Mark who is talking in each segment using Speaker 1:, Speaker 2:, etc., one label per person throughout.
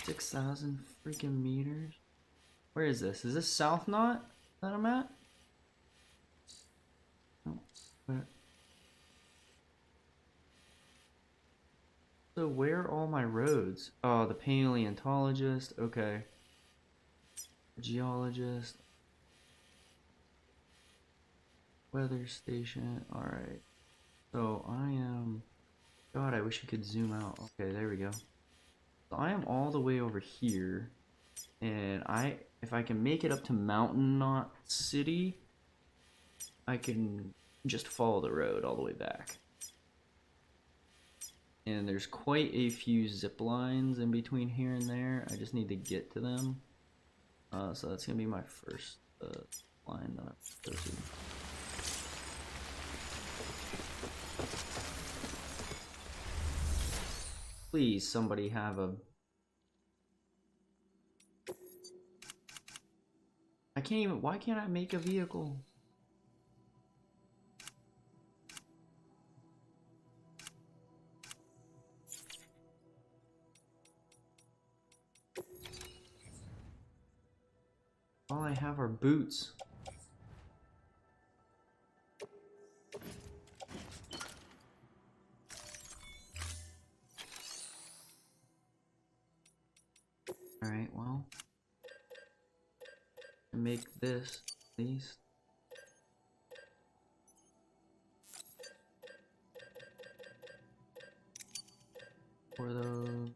Speaker 1: 6,000 freaking meters. Where is this? Is this South Knot that I'm at? Oh, where? So where are all my roads? Oh, the paleontologist. Okay. Geologist. Weather station. Alright. So I am... God, I wish I could zoom out. Okay, there we go. So I am all the way over here. And if I can make it up to Mountain Knot City, I can just follow the road all the way back. And there's quite a few zip lines in between here and there. I just need to get to them. So that's gonna be my first line that I go to. Please, somebody have a... I can't even... Why can't I make a vehicle? All I have are boots. Alright, well. Make this, at least. For the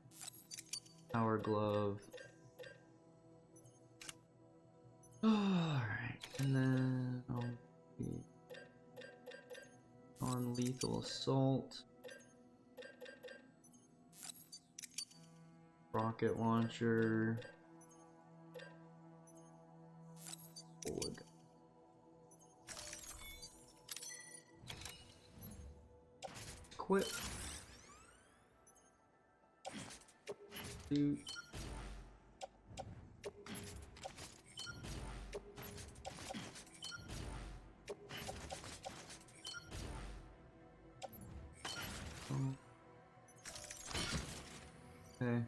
Speaker 1: power glove. Alright, and then I'll be on lethal assault. Rocket launcher. Bullet. Quit. Dude. Okay.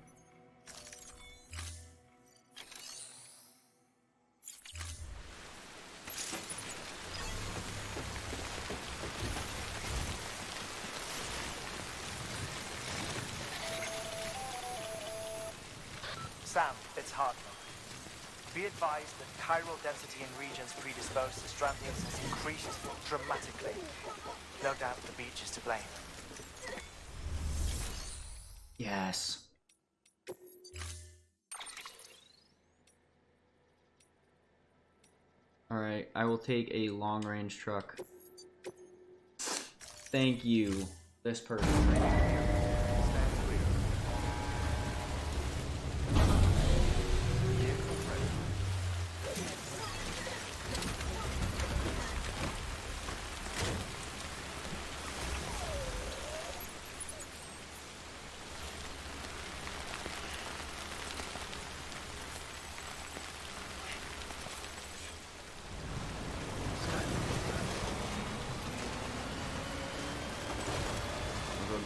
Speaker 2: Sam, it's Hartman. Be advised that chiral density in regions predisposed to strandings has increased dramatically. No doubt the beach is to blame.
Speaker 1: Yes. Alright, I will take a long-range truck. Thank you, this person right here.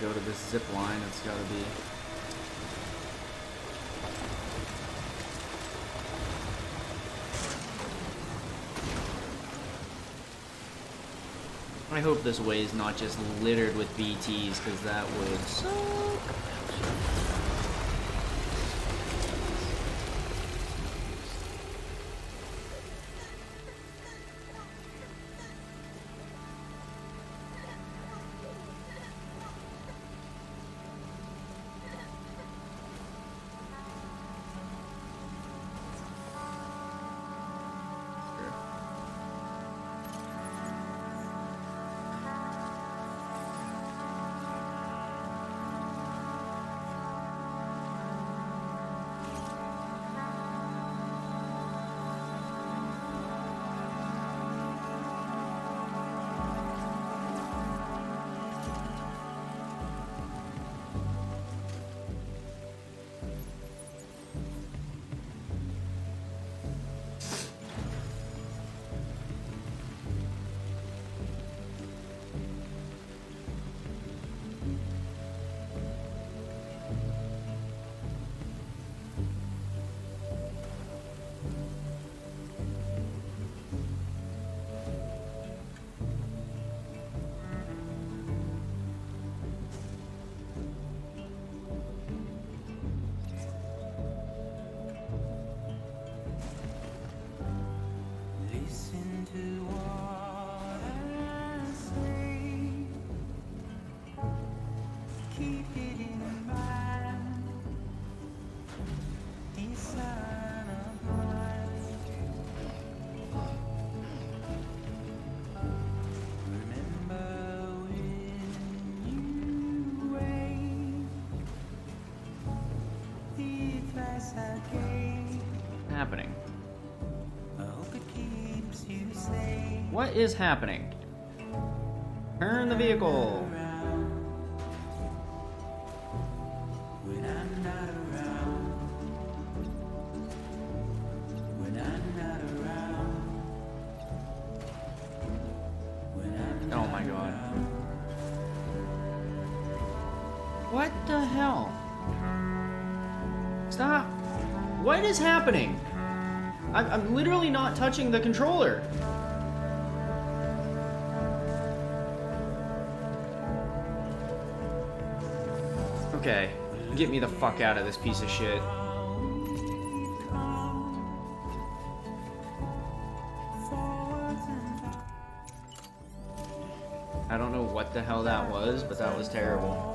Speaker 1: Go to this zip line, it's gotta be. I hope this way is not just littered with BTs, because that would suck. happening? What is happening? Turn the vehicle. Oh my god. What the hell? Stop. What is happening? I'm literally not touching the controller. Okay, get me the fuck out of this piece of shit. I don't know what the hell that was, but that was terrible.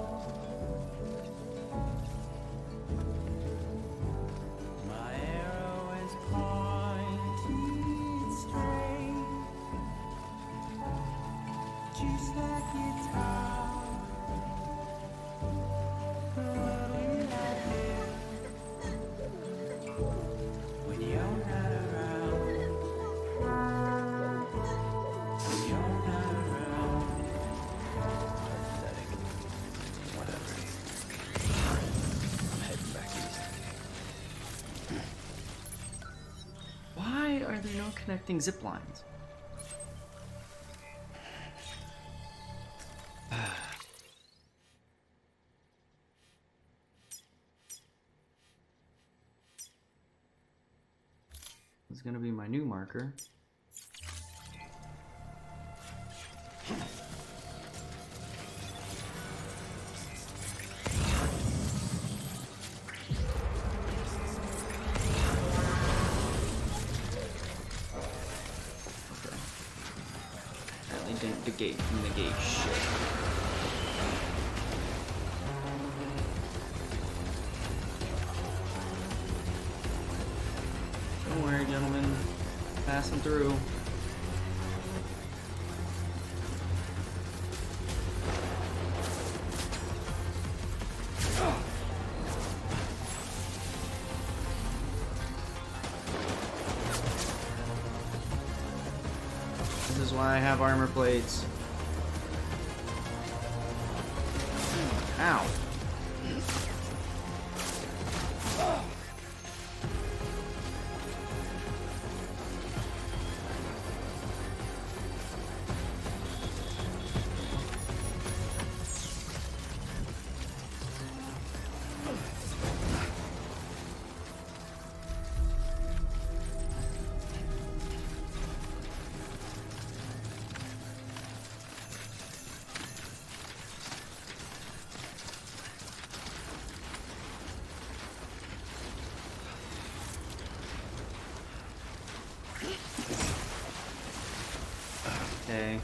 Speaker 1: Why are there no connecting zip lines? It's gonna be my new marker. Negate shit. Don't worry, gentlemen. Passing through. This is why I have armor plates. Ow. Okay.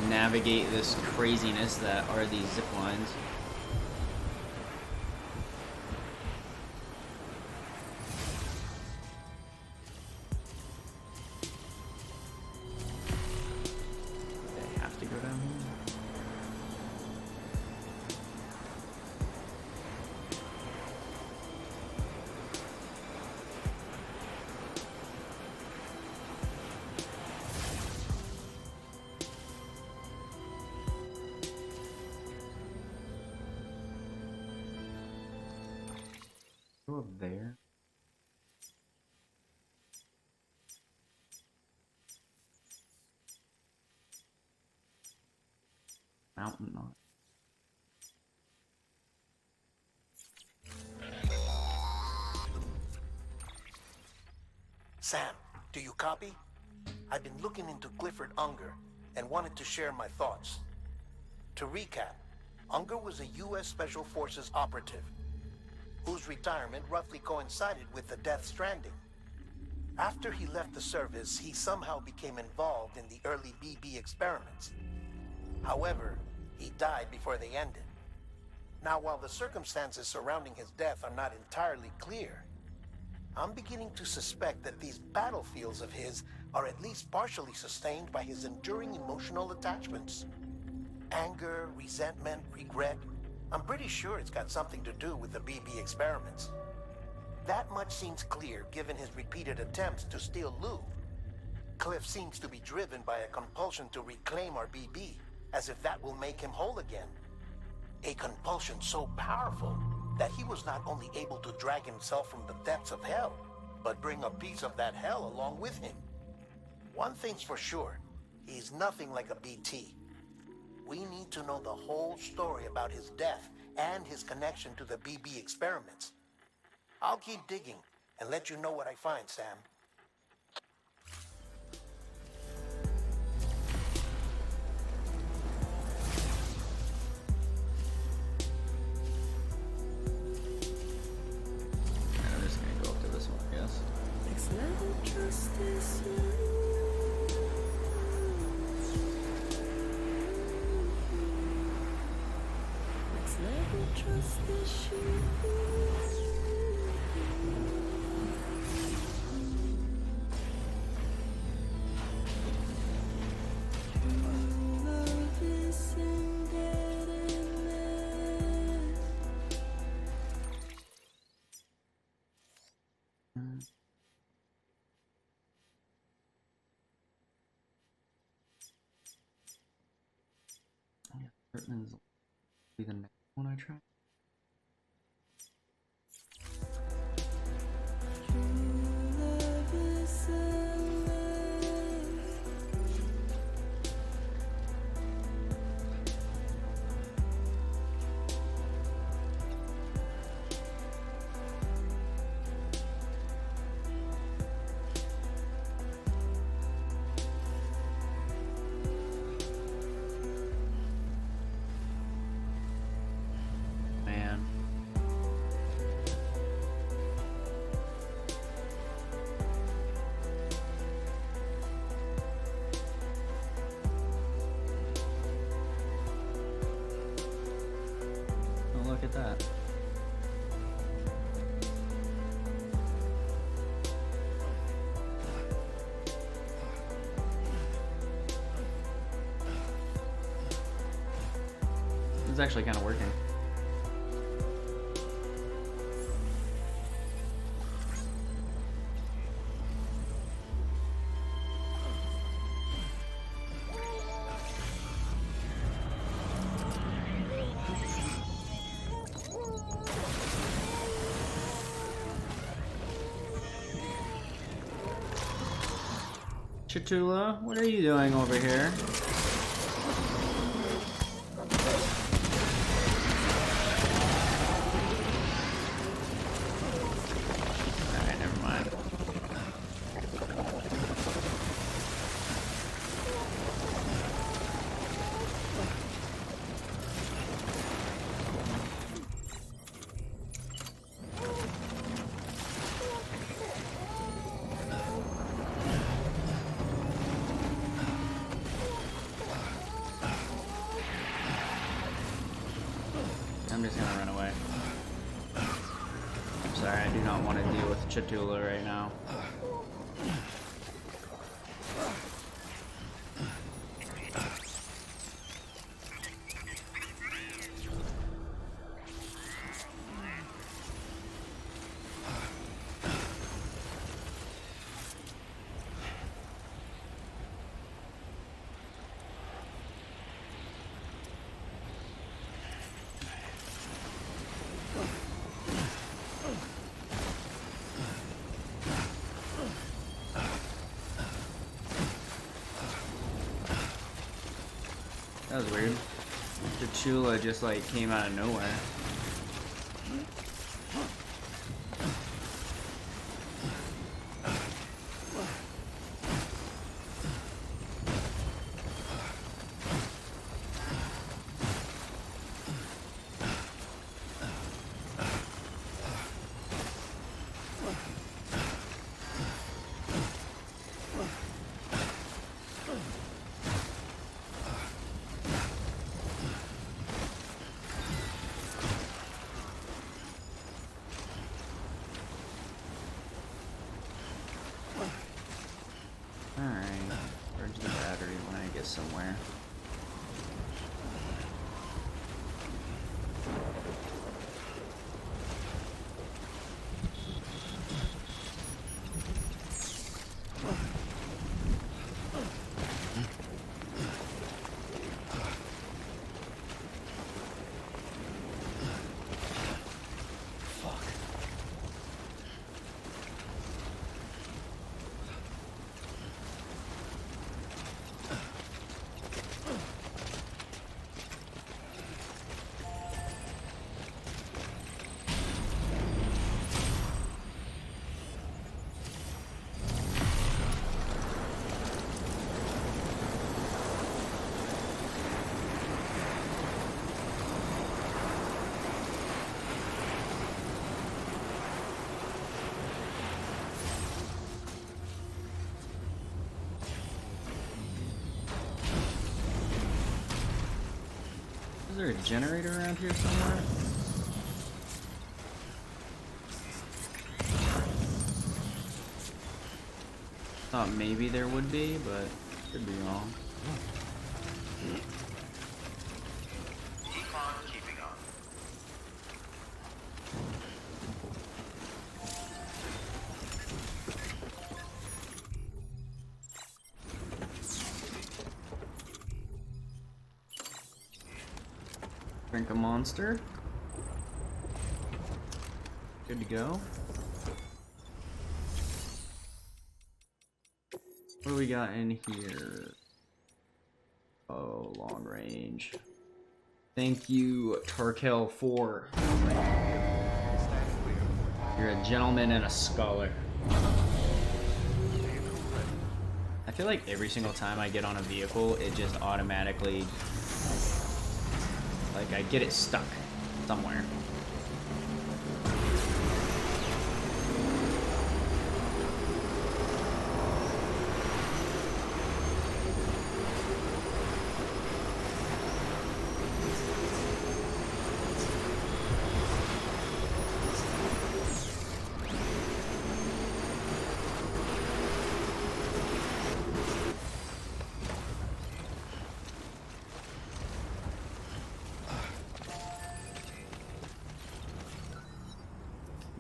Speaker 1: Navigate this craziness that are these zip lines. They have to go down here. Go up there. mountain on.
Speaker 3: Sam, do you copy? I've been looking into Clifford Unger and wanted to share my thoughts. To recap, Unger was a U.S. Special Forces operative whose retirement roughly coincided with the death Stranding. After he left the service, he somehow became involved in the early BB experiments. However, he died before they ended. Now, while the circumstances surrounding his death are not entirely clear, I'm beginning to suspect that these battlefields of his are at least partially sustained by his enduring emotional attachments. Anger, resentment, regret. I'm pretty sure it's got something to do with the BB experiments. That much seems clear given his repeated attempts to steal loot. Cliff seems to be driven by a compulsion to reclaim our BB, as if that will make him whole again. A compulsion so powerful that he was not only able to drag himself from the depths of hell, but bring a piece of that hell along with him. One thing's for sure, he's nothing like a BT. We need to know the whole story about his death and his connection to the BB experiments. I'll keep digging and let you know what I find, Sam.
Speaker 1: I'm just gonna go up to this one, I guess.
Speaker 4: Next level trust is you. Next level trust is you. Love is embedded in there.
Speaker 1: Curtains will be the next one I try.
Speaker 4: Love is alive.
Speaker 1: Man. Oh, look at that. It's actually kind of working. Chitula, what are you doing over here? Alright, never mind. I'm just gonna run away. I'm sorry, I do not want to deal with Chatula right now. That was weird. The Chula just like came out of nowhere. Alright, charge the battery when I get somewhere. Is there a generator around here somewhere? Thought maybe there would be, but could be wrong.
Speaker 2: Keep on keeping on.
Speaker 1: Drink a monster. Good to go. What do we got in here? Oh, long range. Thank you, Tarkel 4. You're a gentleman and a scholar. I feel like every single time I get on a vehicle, it just automatically... like, I get it stuck somewhere.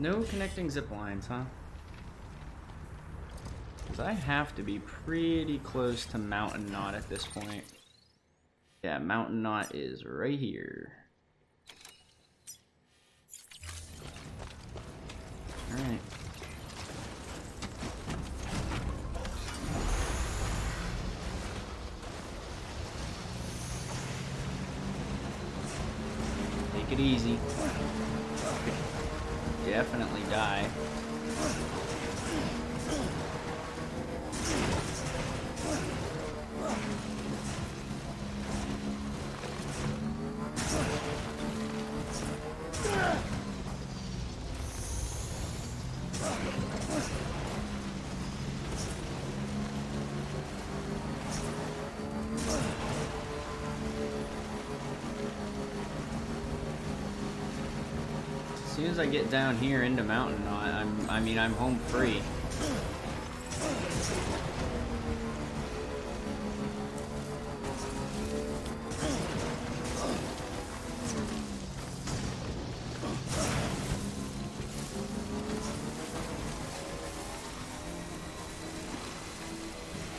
Speaker 1: No connecting zip lines, huh? Because I have to be pretty close to Mountain Knot at this point. Yeah, Mountain Knot is right here. Alright. Take it easy. Definitely die. As soon as I get down here into Mountain Knot, I'm home free.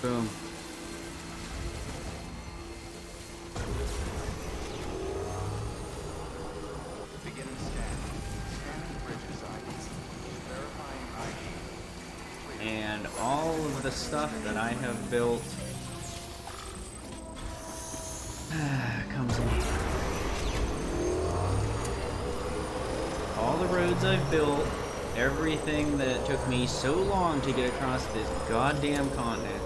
Speaker 1: Boom.
Speaker 5: Beginning scan. Scanning bridges ID. Verifying ID.
Speaker 1: And all of the stuff that I have built comes in. the roads I've built, everything that took me so long to get across this goddamn continent.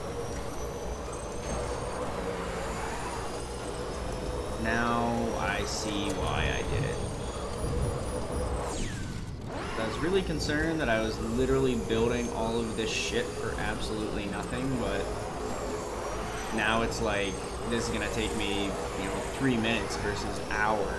Speaker 1: Now I see why I did it. I was really concerned that I was literally building all of this shit for absolutely nothing, but now it's like, this is gonna take me, 3 minutes versus hours.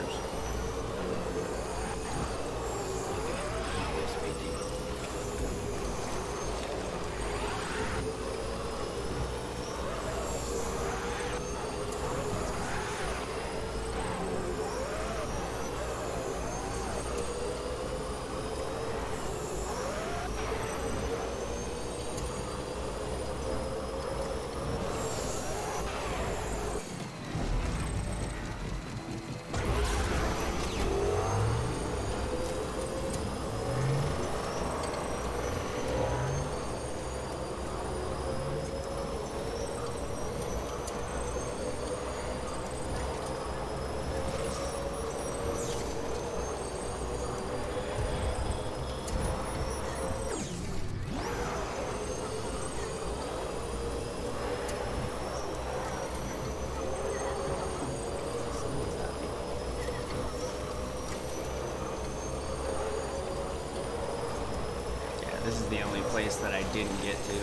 Speaker 1: This is the only place that I didn't get to.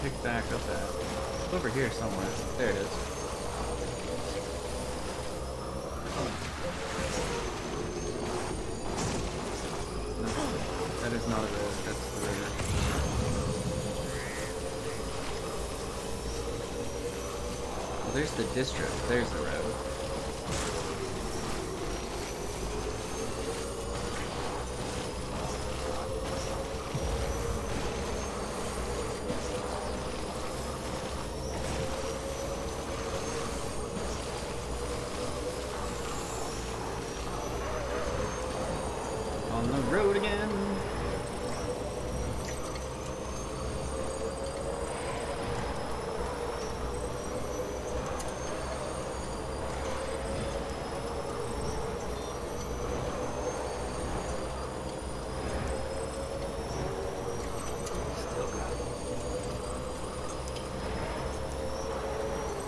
Speaker 1: Pick back up at? It's over here somewhere. There it is. No, that is not a road. That's the river. Well, there's the district. There's the road. Road again.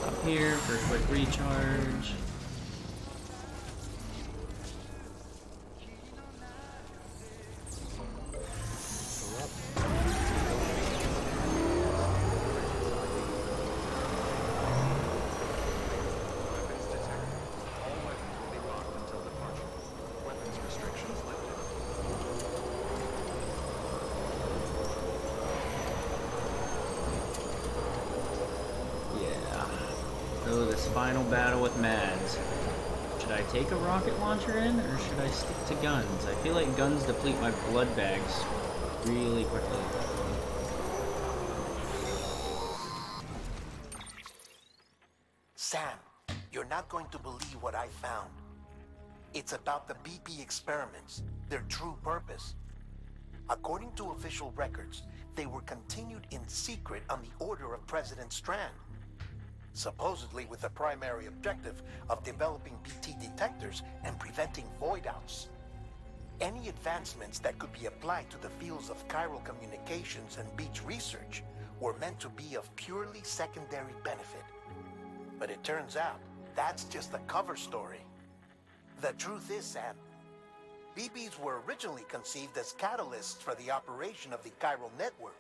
Speaker 1: Up here for a quick recharge. Final battle with Mads. Should I take a rocket launcher in, or should I stick to guns? I feel like guns deplete my blood bags really quickly.
Speaker 3: Sam, you're not going to believe what I found. It's about the BP experiments, their true purpose. According to official records, they were continued in secret on the order of President Strand, supposedly with the primary objective of developing BT detectors and preventing void-outs. Any advancements that could be applied to the fields of chiral communications and beach research were meant to be of purely secondary benefit. But it turns out, that's just a cover story. The truth is, Sam, BBs were originally conceived as catalysts for the operation of the chiral network.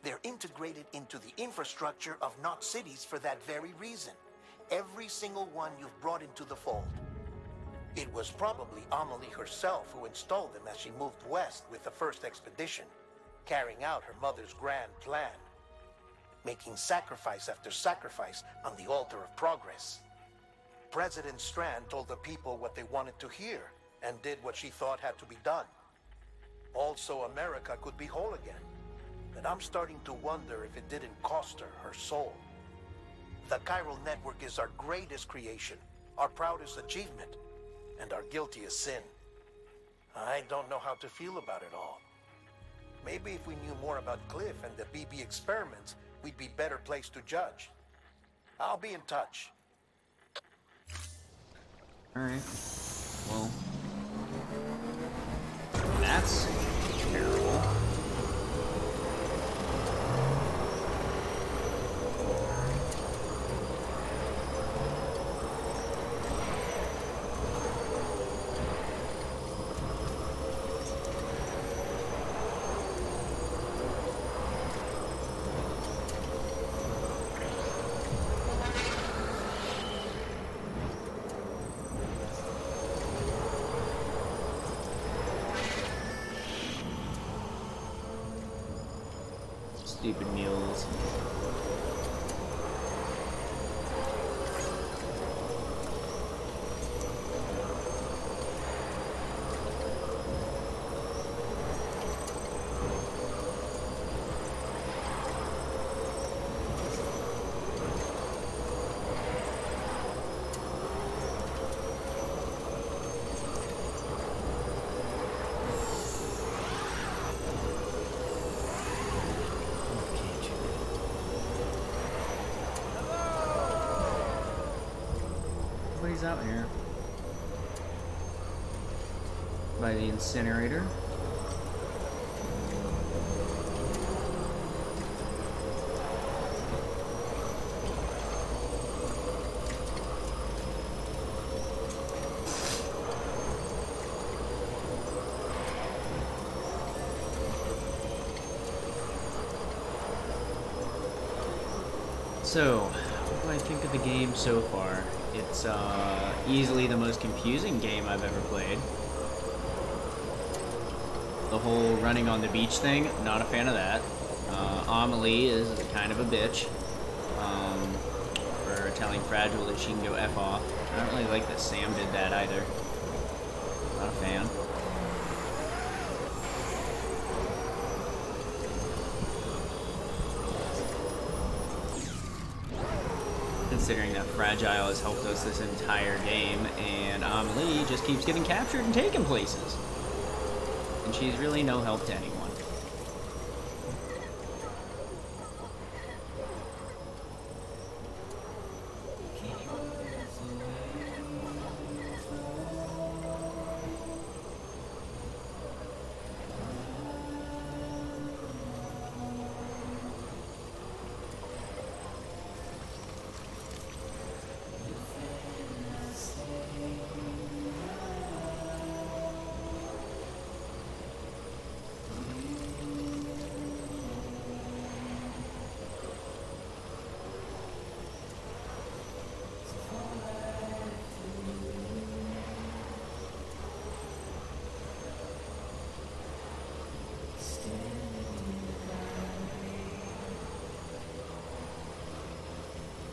Speaker 3: They're integrated into the infrastructure of not cities for that very reason. Every single one you've brought into the fold. It was probably Amelie herself who installed them as she moved west with the first expedition, carrying out her mother's grand plan, making sacrifice after sacrifice on the altar of progress. President Strand told the people what they wanted to hear and did what she thought had to be done. Also, America could be whole again. But I'm starting to wonder if it didn't cost her soul. The chiral network is our greatest creation, our proudest achievement, and our guiltiest sin. I don't know how to feel about it all. Maybe if we knew more about Cliff and the BB experiments, we'd be better placed to judge. I'll be in touch.
Speaker 1: Alright. Well. That's terrible. Stupid mules. Nobody's out here. By the incinerator. So, what do I think of the game so far? It's easily the most confusing game I've ever played. The whole running on the beach thing, not a fan of that. Amelie is kind of a bitch for telling Fragile that she can go F off. I don't really like that Sam did that either. Not a fan. Considering that Fragile has helped us this entire game, and Amelie just keeps getting captured and taken places. And she's really no help to anyone.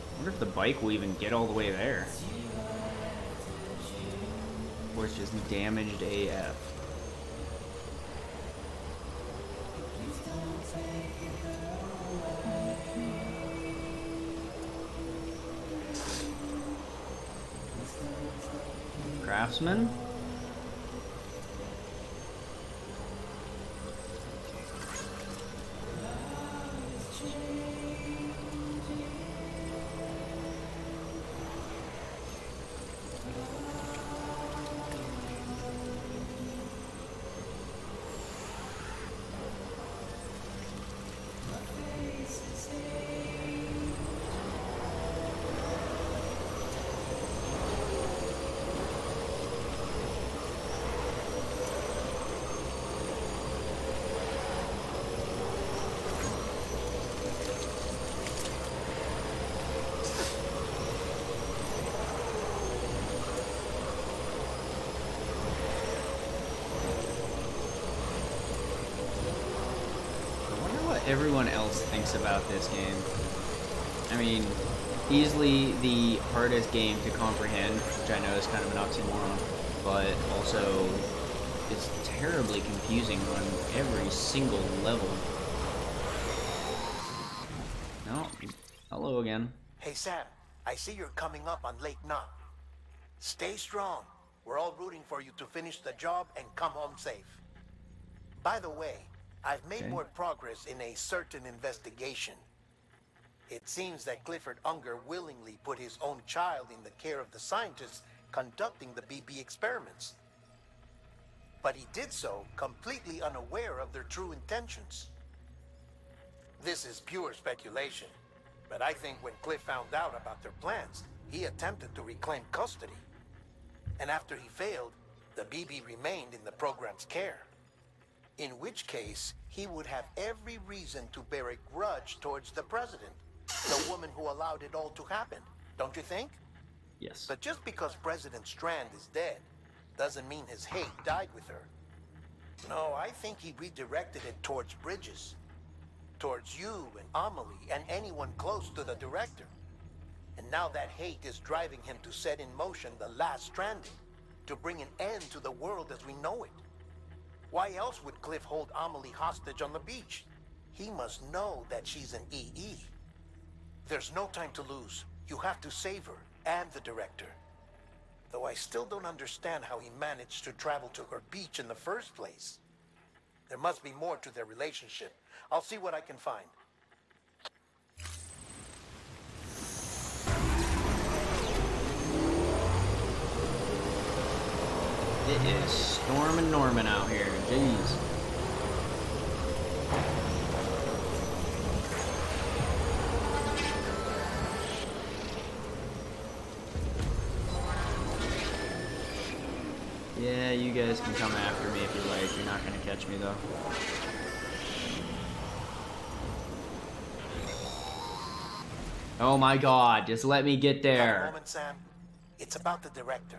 Speaker 1: I wonder if the bike will even get all the way there. Or it's just damaged AF. Craftsman? everyone else thinks about this game. I mean, easily the hardest game to comprehend, which I know is kind of an oxymoron, but also it's terribly confusing on every single level. No, hello again.
Speaker 3: Hey Sam, I see you're coming up on Lake Knot. Stay strong. We're all rooting for you to finish the job and come home safe. By the way, I've made more progress in a certain investigation. It seems that Clifford Unger willingly put his own child in the care of the scientists conducting the BB experiments. But he did so completely unaware of their true intentions. This is pure speculation, but I think when Cliff found out about their plans, he attempted to reclaim custody. And after he failed, the BB remained in the program's care. In which case, he would have every reason to bear a grudge towards the president, the woman who allowed it all to happen, don't you think?
Speaker 1: Yes.
Speaker 3: But just because President Strand is dead, doesn't mean his hate died with her. No, I think he redirected it towards Bridges. Towards you and Amelie and anyone close to the director. And now that hate is driving him to set in motion the last Stranding, to bring an end to the world as we know it. Why else would Cliff hold Amelie hostage on the beach? He must know that she's an EE. There's no time to lose. You have to save her and the director. Though I still don't understand how he managed to travel to her beach in the first place. There must be more to their relationship. I'll see what I can find.
Speaker 1: It is storming Norman out here. Jeez. Yeah, you guys can come after me if you like. You're not gonna catch me though. Oh my god, just let me get
Speaker 3: One
Speaker 1: there.
Speaker 3: moment, Sam. It's about the director.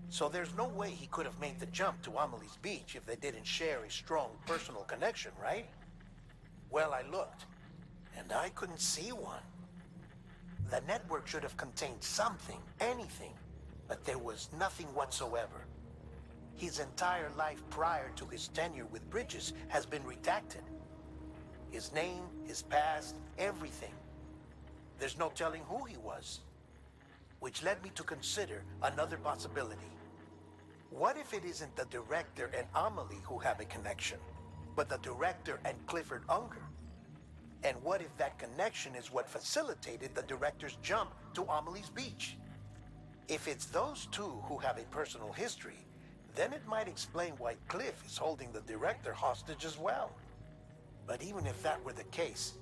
Speaker 3: So there's no way he could have made the jump to Amelie's beach if they didn't share a strong personal connection, right? Well, I looked, and I couldn't see one. The network should have contained something, anything, but there was nothing whatsoever. His entire life prior to his tenure with Bridges has been redacted. His name, his past, everything. There's no telling who he was. Which led me to consider another possibility. What if it isn't the director and Amelie who have a connection, but the director and Clifford Unger? And what if that connection is what facilitated the director's jump to Amelie's beach? If it's those two who have a personal history, then it might explain why Cliff is holding the director hostage as well. But even if that were the case,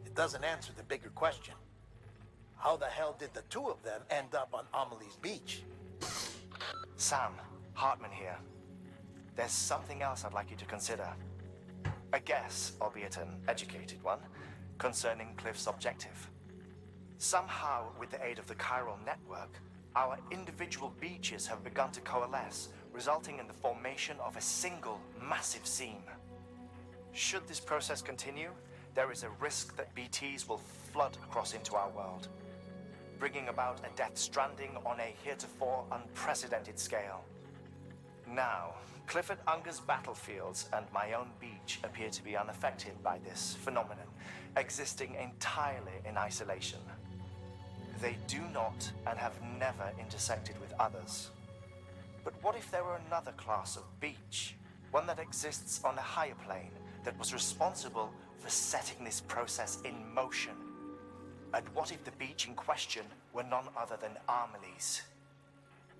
Speaker 3: it doesn't answer the bigger question. How the hell did the two of them end up on Amelie's beach?
Speaker 2: Sam, Hartman here. There's something else I'd like you to consider. A guess, albeit an educated one, concerning Cliff's objective. Somehow, with the aid of the chiral network, our individual beaches have begun to coalesce, resulting in the formation of a single massive seam. Should this process continue, there is a risk that BTs will flood across into our world, bringing about a death stranding on a heretofore unprecedented scale. Now, Clifford Unger's battlefields and my own beach appear to be unaffected by this phenomenon, existing entirely in isolation. They do not and have never intersected with others. But what if there were another class of beach, one that exists on a higher plane, that was responsible for setting this process in motion? And what if the beach in question were none other than Amelie's?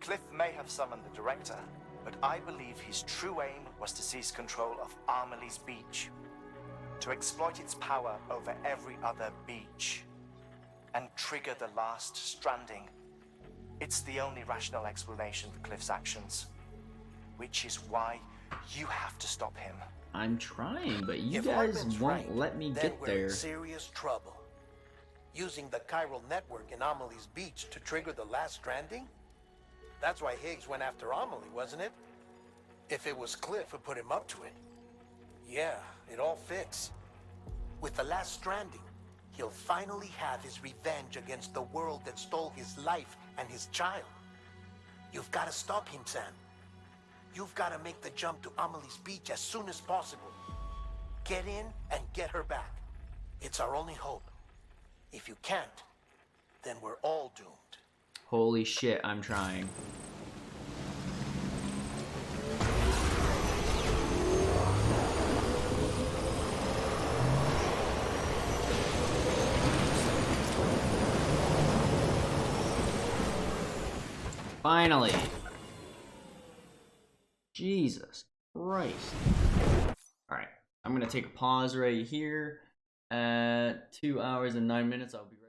Speaker 2: Cliff may have summoned the director, but I believe his true aim was to seize control of Amelie's beach, to exploit its power over every other beach, and trigger the last stranding. It's the only rational explanation for Cliff's actions, which is why you have to stop him.
Speaker 1: I'm trying, but you
Speaker 3: If
Speaker 1: guys
Speaker 3: Hartman's
Speaker 1: won't
Speaker 3: right,
Speaker 1: let me
Speaker 3: then
Speaker 1: get
Speaker 3: we're
Speaker 1: there.
Speaker 3: in serious trouble. Using the chiral network in Amelie's beach to trigger the last stranding? That's why Higgs went after Amelie, wasn't it? If it was Cliff who put him up to it. Yeah, it all fits. With the last Stranding, he'll finally have his revenge against the world that stole his life and his child. You've got to stop him, Sam. You've got to make the jump to Amelie's beach as soon as possible. Get in and get her back. It's our only hope. If you can't, then we're all doomed.
Speaker 1: Holy shit, I'm trying. Finally. Jesus Christ. Alright, I'm gonna take a pause right here at 2 hours and 9 minutes. I'll be right